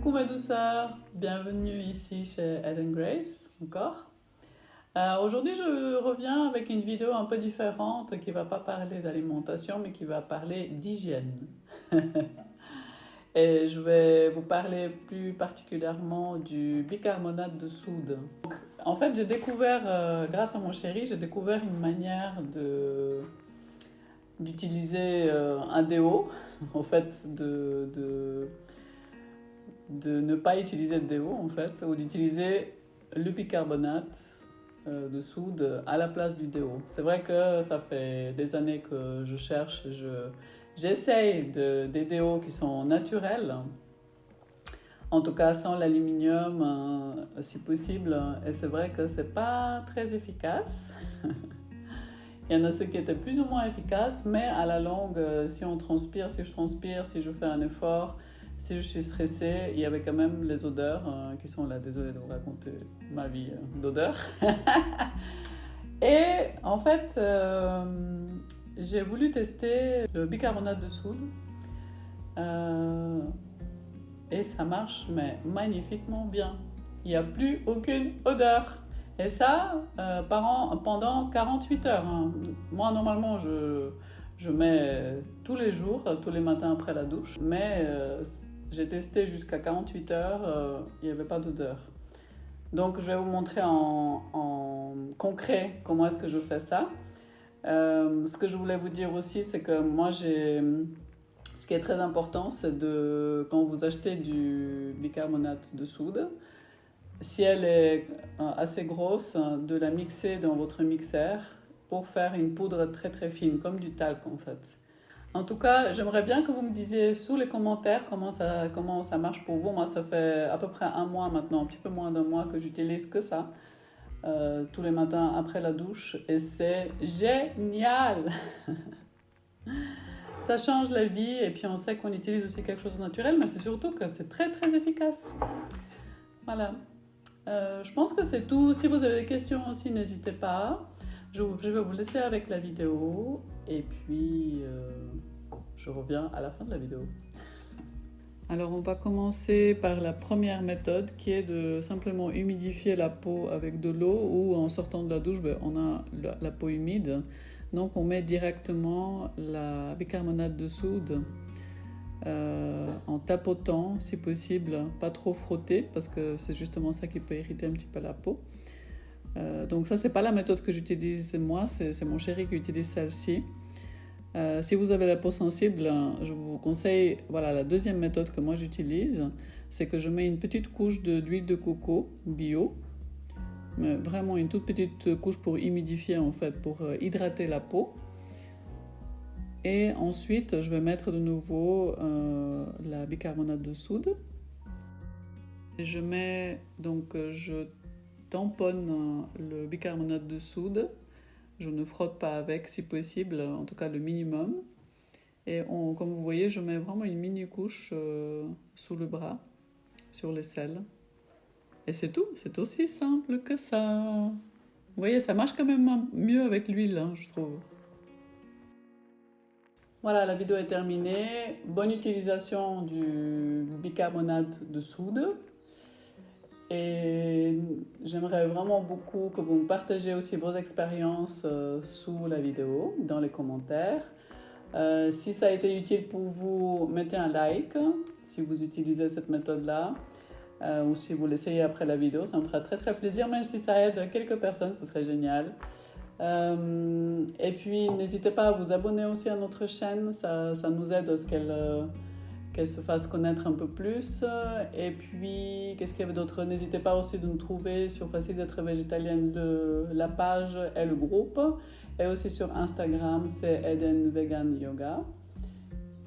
Coucou mes douceurs, bienvenue ici chez Eden Grace, encore. Aujourd'hui je reviens avec une vidéo un peu différente qui va pas parler d'alimentation mais qui va parler d'hygiène. Et je vais vous parler plus particulièrement du bicarbonate de soude. En fait j'ai découvert, grâce à mon chéri, j'ai découvert une manière d'utiliser un déo, en fait de ne pas utiliser de déo en fait, ou d'utiliser le bicarbonate de soude à la place du déo. C'est vrai que ça fait des années que je cherche, j'essaye des déos qui sont naturels, en tout cas sans l'aluminium si possible, et c'est vrai que c'est pas très efficace. Il y en a ceux qui étaient plus ou moins efficaces, mais à la longue, si on transpire, si je transpire, si je fais un effort, si je suis stressée, il y avait quand même les odeurs qui sont là. Désolée de vous raconter ma vie d'odeur. Et en fait, j'ai voulu tester le bicarbonate de soude. Et ça marche magnifiquement bien. Il n'y a plus aucune odeur. Et ça, pendant 48 heures. Moi, normalement, je mets tous les jours, tous les matins après la douche. Mais j'ai testé jusqu'à 48 heures, il n'y avait pas d'odeur. Donc, je vais vous montrer en concret comment est-ce que je fais ça. Ce que je voulais vous dire aussi, c'est que moi, ce qui est très important, c'est quand vous achetez du bicarbonate de soude, si elle est assez grosse, de la mixer dans votre mixeur pour faire une poudre très très fine, comme du talc en fait. En tout cas, j'aimerais bien que vous me disiez sous les commentaires comment ça marche pour vous. Moi, ça fait à peu près un mois maintenant, un petit peu moins d'un mois que j'utilise que ça, tous les matins après la douche, et c'est génial. Ça change la vie, et puis on sait qu'on utilise aussi quelque chose de naturel, mais c'est surtout que c'est très très efficace. Voilà. Je pense que c'est tout. Si vous avez des questions aussi, n'hésitez pas. Je vais vous laisser avec la vidéo et puis je reviens à la fin de la vidéo. Alors on va commencer par la première méthode qui est de simplement humidifier la peau avec de l'eau, ou en sortant de la douche, on a la peau humide. Donc on met directement la bicarbonate de soude en tapotant si possible, pas trop frotter parce que c'est justement ça qui peut irriter un petit peu la peau. Donc ça, c'est pas la méthode que j'utilise moi, c'est mon chéri qui utilise celle-ci. Si vous avez la peau sensible, je vous conseille, voilà, la deuxième méthode que moi j'utilise, c'est que je mets une petite couche d'huile de coco bio, mais vraiment une toute petite couche pour humidifier en fait, pour hydrater la peau. Et ensuite, je vais mettre de nouveau la bicarbonate de soude. Et je tamponne le bicarbonate de soude. Je ne frotte pas avec si possible, en tout cas le minimum. Et comme vous voyez, je mets vraiment une mini couche sous le bras, sur l'aisselle. Et c'est tout, c'est aussi simple que ça. Vous voyez, ça marche quand même mieux avec l'huile, je trouve. Voilà, la vidéo est terminée. Bonne utilisation du bicarbonate de soude. Et j'aimerais vraiment beaucoup que vous me partagez aussi vos expériences sous la vidéo, dans les commentaires. Si ça a été utile pour vous, mettez un like si vous utilisez cette méthode-là. Ou si vous l'essayez après la vidéo, ça me fera très très plaisir, même si ça aide quelques personnes, ce serait génial. Et puis n'hésitez pas à vous abonner aussi à notre chaîne, ça nous aide à ce qu'elle se fasse connaître un peu plus. Et puis qu'est-ce qu'il y avait d'autre? N'hésitez pas aussi de nous trouver sur Facile d'être végétalienne, la page et le groupe, et aussi sur Instagram, c'est Eden Vegan Yoga.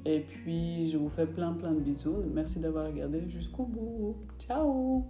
Et puis je vous fais plein de bisous, merci d'avoir regardé jusqu'au bout, ciao.